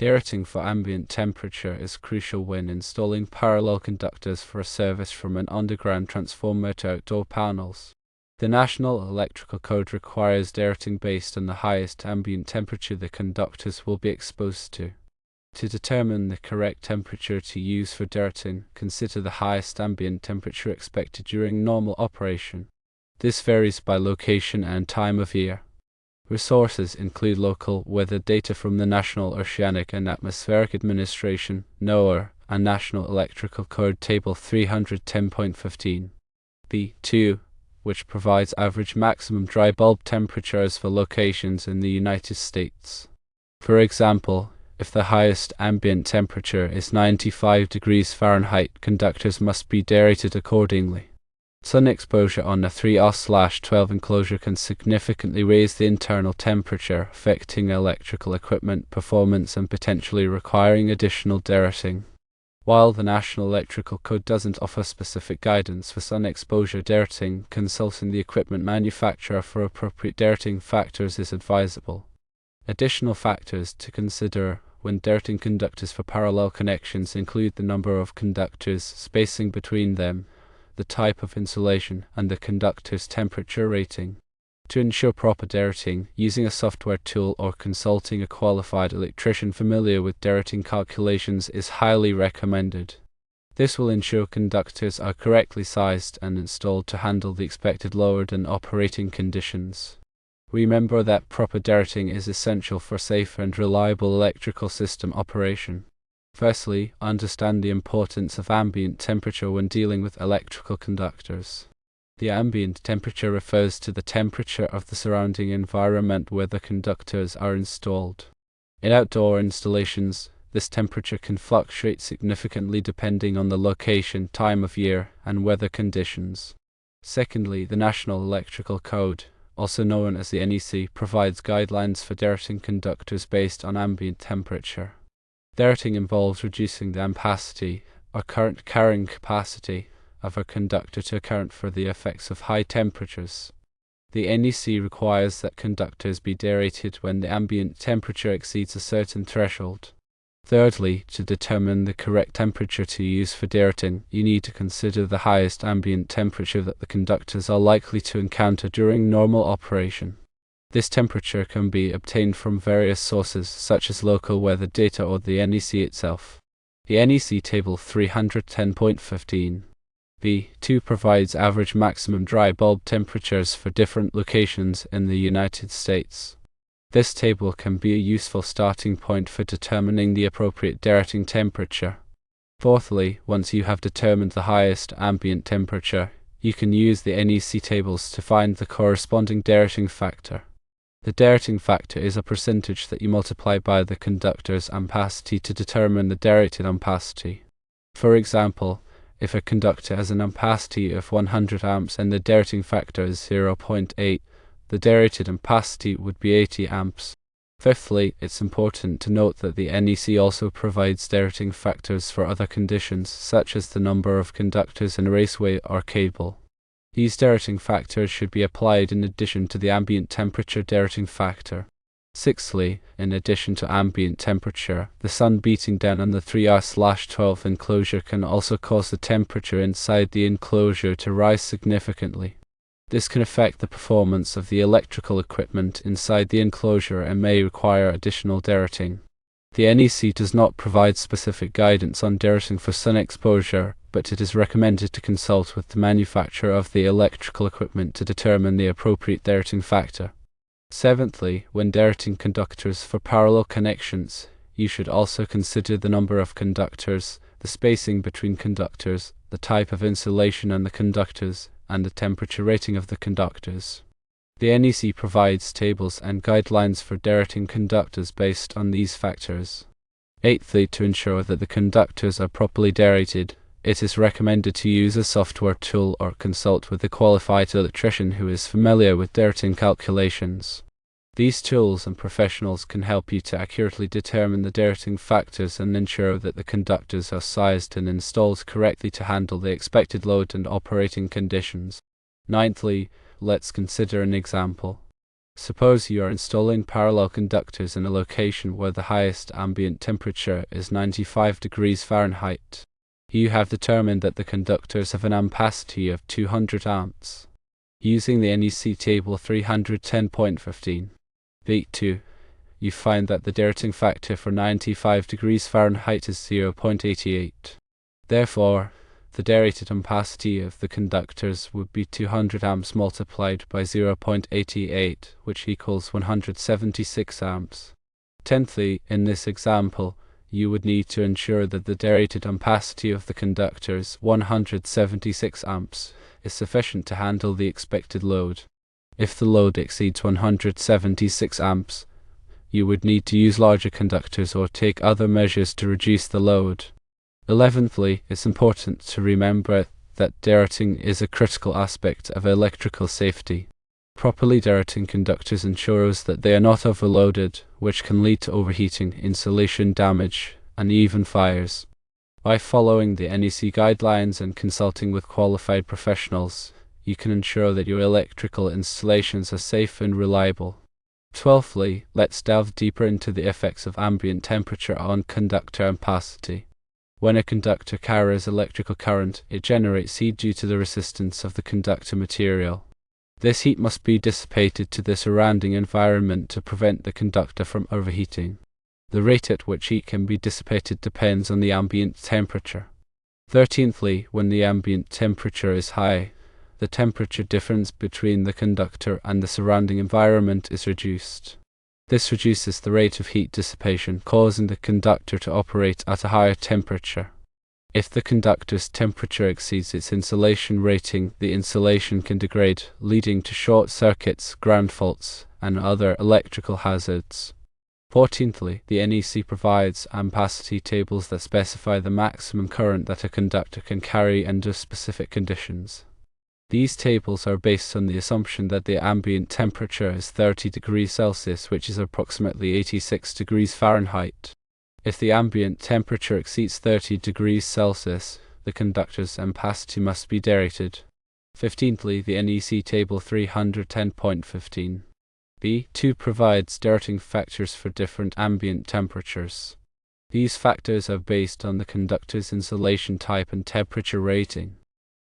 Derating for ambient temperature is crucial when installing parallel conductors for a service from an underground transformer to outdoor panels. The National Electrical Code requires derating based on the highest ambient temperature the conductors will be exposed to. To determine the correct temperature to use for derating, consider the highest ambient temperature expected during normal operation. This varies by location and time of year. Resources include local weather data from the National Oceanic and Atmospheric Administration (NOAA) and National Electrical Code Table 310.15. B2, which provides average maximum dry bulb temperatures for locations in the United States. For example, if the highest ambient temperature is 95 degrees Fahrenheit, conductors must be derated accordingly. Sun exposure on a 3R/12 enclosure can significantly raise the internal temperature, affecting electrical equipment performance and potentially requiring additional derating. While the National Electrical Code doesn't offer specific guidance for sun exposure derating, consulting the equipment manufacturer for appropriate derating factors is advisable. Additional factors to consider when derating conductors for parallel connections include the number of conductors, spacing between them, the type of insulation, and the conductor's temperature rating. To ensure proper derating, using a software tool or consulting a qualified electrician familiar with derating calculations is highly recommended. This will ensure conductors are correctly sized and installed to handle the expected load and operating conditions. Remember that proper derating is essential for safe and reliable electrical system operation. Firstly, understand the importance of ambient temperature when dealing with electrical conductors. The ambient temperature refers to the temperature of the surrounding environment where the conductors are installed. In outdoor installations, this temperature can fluctuate significantly depending on the location, time of year, and weather conditions. Secondly, the National Electrical Code, also known as the NEC, provides guidelines for derating conductors based on ambient temperature. Derating involves reducing the ampacity, or current carrying capacity, of a conductor to account for the effects of high temperatures. The NEC requires that conductors be derated when the ambient temperature exceeds a certain threshold. Thirdly, to determine the correct temperature to use for derating, you need to consider the highest ambient temperature that the conductors are likely to encounter during normal operation. This temperature can be obtained from various sources, such as local weather data or the NEC itself. The NEC Table 310.15. B2 provides average maximum dry bulb temperatures for different locations in the United States. This table can be a useful starting point for determining the appropriate derating temperature. Fourthly, once you have determined the highest ambient temperature, you can use the NEC tables to find the corresponding derating factor. The derating factor is a percentage that you multiply by the conductor's ampacity to determine the derated ampacity. For example, if a conductor has an ampacity of 100 amps and the derating factor is 0.8, the derated ampacity would be 80 amps. Fifthly, it's important to note that the NEC also provides derating factors for other conditions, such as the number of conductors in a raceway or cable. These derating factors should be applied in addition to the ambient temperature derating factor. Sixthly, in addition to ambient temperature, the sun beating down on the 3R/12 enclosure can also cause the temperature inside the enclosure to rise significantly. This can affect the performance of the electrical equipment inside the enclosure and may require additional derating. The NEC does not provide specific guidance on derating for sun exposure, but it is recommended to consult with the manufacturer of the electrical equipment to determine the appropriate derating factor. Seventhly, when derating conductors for parallel connections, you should also consider the number of conductors, the spacing between conductors, the type of insulation on the conductors, and the temperature rating of the conductors. The NEC provides tables and guidelines for derating conductors based on these factors. Eighthly, to ensure that the conductors are properly derated, it is recommended to use a software tool or consult with a qualified electrician who is familiar with derating calculations. These tools and professionals can help you to accurately determine the derating factors and ensure that the conductors are sized and installed correctly to handle the expected load and operating conditions. Ninthly, let's consider an example. Suppose you are installing parallel conductors in a location where the highest ambient temperature is 95 degrees Fahrenheit. You have determined that the conductors have an ampacity of 200 amps. Using the NEC table 310.15, B2, you find that the derating factor for 95 degrees Fahrenheit is 0.88. Therefore, the derated ampacity of the conductors would be 200 amps multiplied by 0.88, which equals 176 amps. Tenthly, in this example, you would need to ensure that the derated ampacity of the conductors, 176 amps, is sufficient to handle the expected load. If the load exceeds 176 amps, you would need to use larger conductors or take other measures to reduce the load. 11thly, it's important to remember that derating is a critical aspect of electrical safety. Properly derating conductors ensures that they are not overloaded, which can lead to overheating, insulation damage, and even fires. By following the NEC guidelines and consulting with qualified professionals, you can ensure that your electrical installations are safe and reliable. 12thly, let's delve deeper into the effects of ambient temperature on conductor ampacity. When a conductor carries electrical current, it generates heat due to the resistance of the conductor material. This heat must be dissipated to the surrounding environment to prevent the conductor from overheating. The rate at which heat can be dissipated depends on the ambient temperature. 13thly, when the ambient temperature is high, the temperature difference between the conductor and the surrounding environment is reduced. This reduces the rate of heat dissipation, causing the conductor to operate at a higher temperature. If the conductor's temperature exceeds its insulation rating, the insulation can degrade, leading to short circuits, ground faults, and other electrical hazards. 14thly, the NEC provides ampacity tables that specify the maximum current that a conductor can carry under specific conditions. These tables are based on the assumption that the ambient temperature is 30 degrees Celsius, which is approximately 86 degrees Fahrenheit. If the ambient temperature exceeds 30 degrees Celsius, the conductor's ampacity must be derated. 15thly, the NEC table 310.15. B2 provides derating factors for different ambient temperatures. These factors are based on the conductor's insulation type and temperature rating.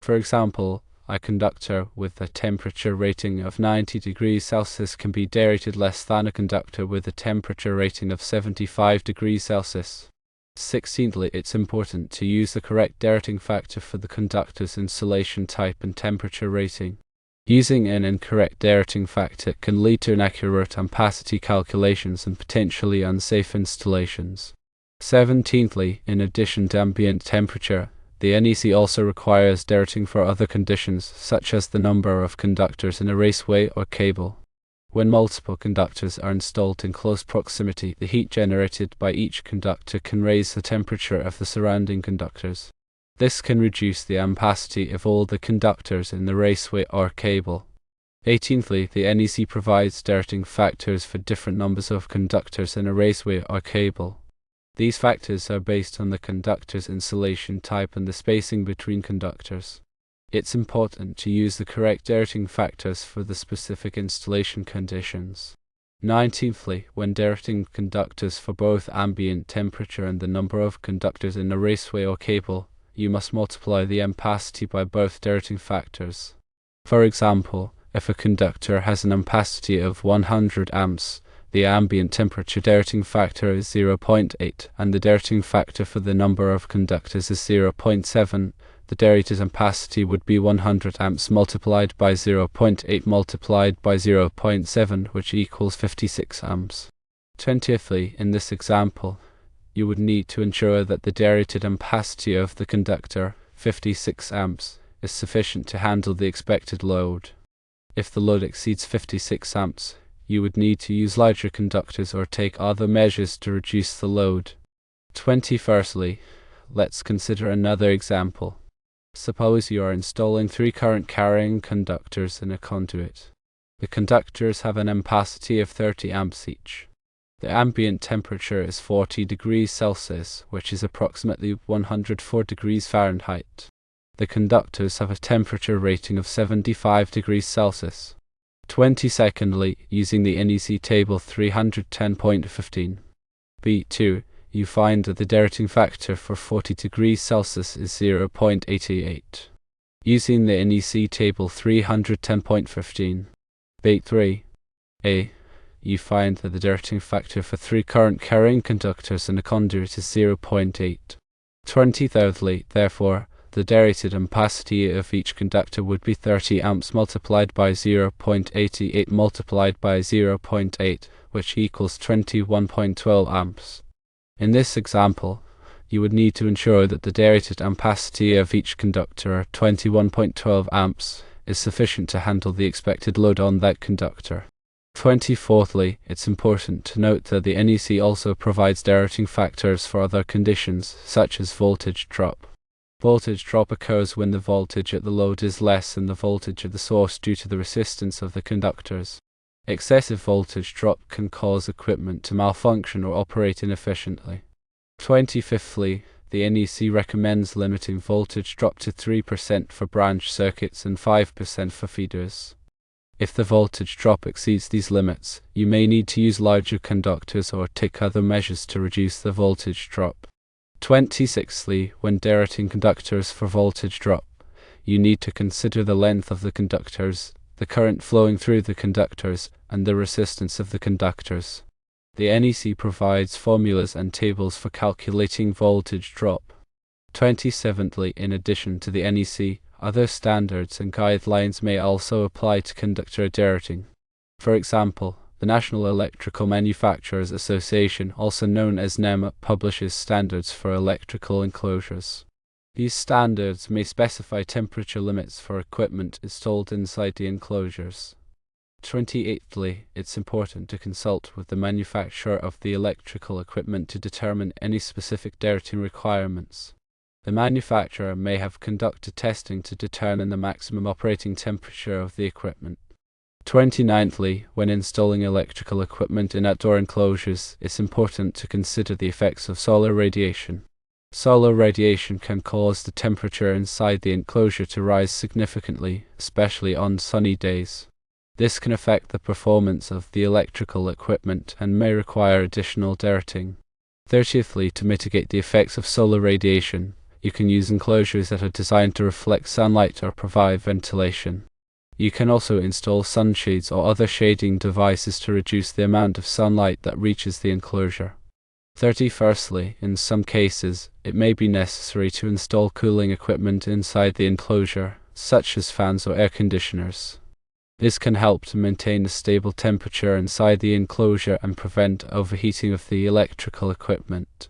For example, a conductor with a temperature rating of 90 degrees Celsius can be derated less than a conductor with a temperature rating of 75 degrees Celsius. 16thly, it's important to use the correct derating factor for the conductor's insulation type and temperature rating. Using an incorrect derating factor can lead to inaccurate ampacity calculations and potentially unsafe installations. 17thly, in addition to ambient temperature, the NEC also requires derating for other conditions, such as the number of conductors in a raceway or cable. When multiple conductors are installed in close proximity, the heat generated by each conductor can raise the temperature of the surrounding conductors. This can reduce the ampacity of all the conductors in the raceway or cable. 18thly, the NEC provides derating factors for different numbers of conductors in a raceway or cable. These factors are based on the conductor's insulation type and the spacing between conductors. It's important to use the correct derating factors for the specific installation conditions. 19thly, when derating conductors for both ambient temperature and the number of conductors in a raceway or cable, you must multiply the ampacity by both derating factors. For example, if a conductor has an ampacity of 100 amps, the ambient temperature derating factor is 0.8 and the derating factor for the number of conductors is 0.7. The derated ampacity would be 100 amps multiplied by 0.8 multiplied by 0.7, which equals 56 amps. 20thly, in this example, you would need to ensure that the derated ampacity of the conductor, 56 amps, is sufficient to handle the expected load. If the load exceeds 56 amps, you would need to use larger conductors or take other measures to reduce the load. 21stly, let's consider another example. Suppose you are installing 3 current-carrying conductors in a conduit. The conductors have an ampacity of 30 amps each. The ambient temperature is 40 degrees Celsius, which is approximately 104 degrees Fahrenheit. The conductors have a temperature rating of 75 degrees Celsius. 22ndly, using the NEC table 310.15. B2, you find that the derating factor for 40 degrees Celsius is 0.88. Using the NEC table 310.15. B3. A. You find that the derating factor for 3 current carrying conductors and a conduit is 0.8. 23rdly, therefore, the derated ampacity of each conductor would be 30 amps multiplied by 0.88 multiplied by 0.8, which equals 21.12 amps. In this example, you would need to ensure that the derated ampacity of each conductor, 21.12 amps, is sufficient to handle the expected load on that conductor. 24thly, it's important to note that the NEC also provides derating factors for other conditions, such as voltage drop. Voltage drop occurs when the voltage at the load is less than the voltage at the source due to the resistance of the conductors. Excessive voltage drop can cause equipment to malfunction or operate inefficiently. 25thly, the NEC recommends limiting voltage drop to 3% for branch circuits and 5% for feeders. If the voltage drop exceeds these limits, you may need to use larger conductors or take other measures to reduce the voltage drop. 26thly, when derating conductors for voltage drop, you need to consider the length of the conductors, the current flowing through the conductors, and the resistance of the conductors. The NEC provides formulas and tables for calculating voltage drop. 27thly, in addition to the NEC, other standards and guidelines may also apply to conductor derating. For example, the National Electrical Manufacturers Association, also known as NEM, publishes standards for electrical enclosures. These standards may specify temperature limits for equipment installed inside the enclosures. 28thly, it's important to consult with the manufacturer of the electrical equipment to determine any specific derating requirements. The manufacturer may have conducted testing to determine the maximum operating temperature of the equipment. 29thly, when installing electrical equipment in outdoor enclosures, it's important to consider the effects of solar radiation. Solar radiation can cause the temperature inside the enclosure to rise significantly, especially on sunny days. This can affect the performance of the electrical equipment and may require additional derating. 30thly, to mitigate the effects of solar radiation, you can use enclosures that are designed to reflect sunlight or provide ventilation. You can also install sunshades or other shading devices to reduce the amount of sunlight that reaches the enclosure. 31stly, in some cases, it may be necessary to install cooling equipment inside the enclosure, such as fans or air conditioners. This can help to maintain a stable temperature inside the enclosure and prevent overheating of the electrical equipment.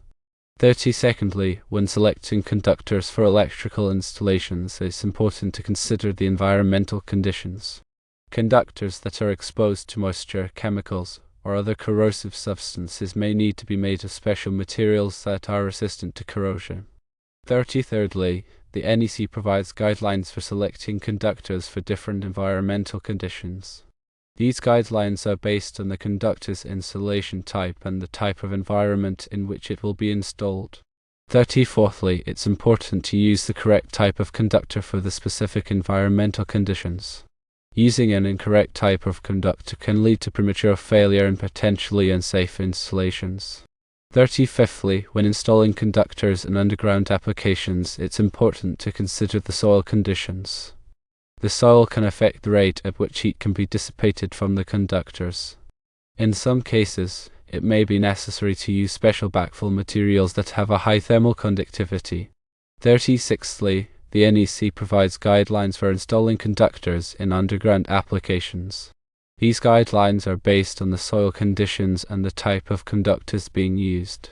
32ndly, when selecting conductors for electrical installations, it's important to consider the environmental conditions. Conductors that are exposed to moisture, chemicals, or other corrosive substances may need to be made of special materials that are resistant to corrosion. 33rdly, the NEC provides guidelines for selecting conductors for different environmental conditions. These guidelines are based on the conductor's installation type and the type of environment in which it will be installed. 34thly, it's important to use the correct type of conductor for the specific environmental conditions. Using an incorrect type of conductor can lead to premature failure and potentially unsafe installations. 35thly, when installing conductors in underground applications, it's important to consider the soil conditions. The soil can affect the rate at which heat can be dissipated from the conductors. In some cases, it may be necessary to use special backfill materials that have a high thermal conductivity. 36thly, the NEC provides guidelines for installing conductors in underground applications. These guidelines are based on the soil conditions and the type of conductors being used.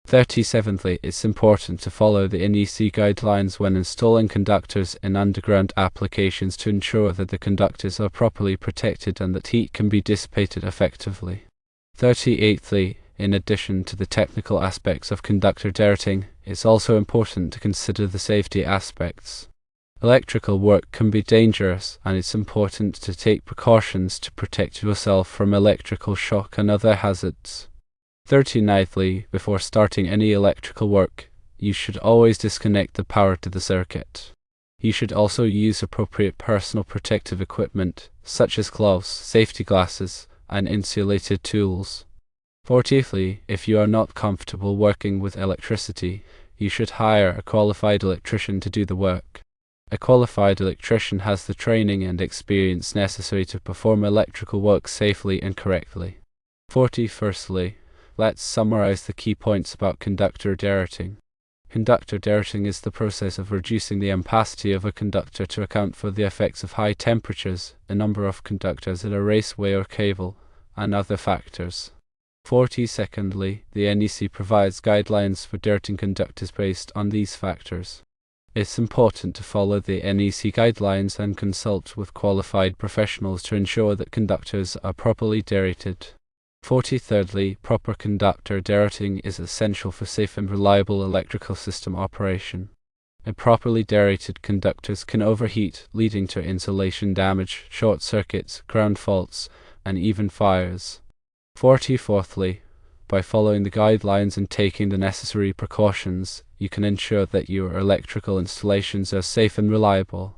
37thly, it's important to follow the NEC guidelines when installing conductors in underground applications to ensure that the conductors are properly protected and that heat can be dissipated effectively. 38thly, in addition to the technical aspects of conductor derating, it's also important to consider the safety aspects. Electrical work can be dangerous, and it's important to take precautions to protect yourself from electrical shock and other hazards. 39thly, before starting any electrical work, you should always disconnect the power to the circuit. You should also use appropriate personal protective equipment, such as gloves, safety glasses, and insulated tools. Fourthly, if you are not comfortable working with electricity, you should hire a qualified electrician to do the work. A qualified electrician has the training and experience necessary to perform electrical work safely and correctly. Firstly, let's summarize the key points about conductor derating. Conductor derating is the process of reducing the ampacity of a conductor to account for the effects of high temperatures, the number of conductors in a raceway or cable, and other factors. Secondly, the NEC provides guidelines for derating conductors based on these factors. It's important to follow the NEC guidelines and consult with qualified professionals to ensure that conductors are properly derated. Thirdly, proper conductor derating is essential for safe and reliable electrical system operation. Improperly derated conductors can overheat, leading to insulation damage, short circuits, ground faults, and even fires. Fourthly, by following the guidelines and taking the necessary precautions, you can ensure that your electrical installations are safe and reliable.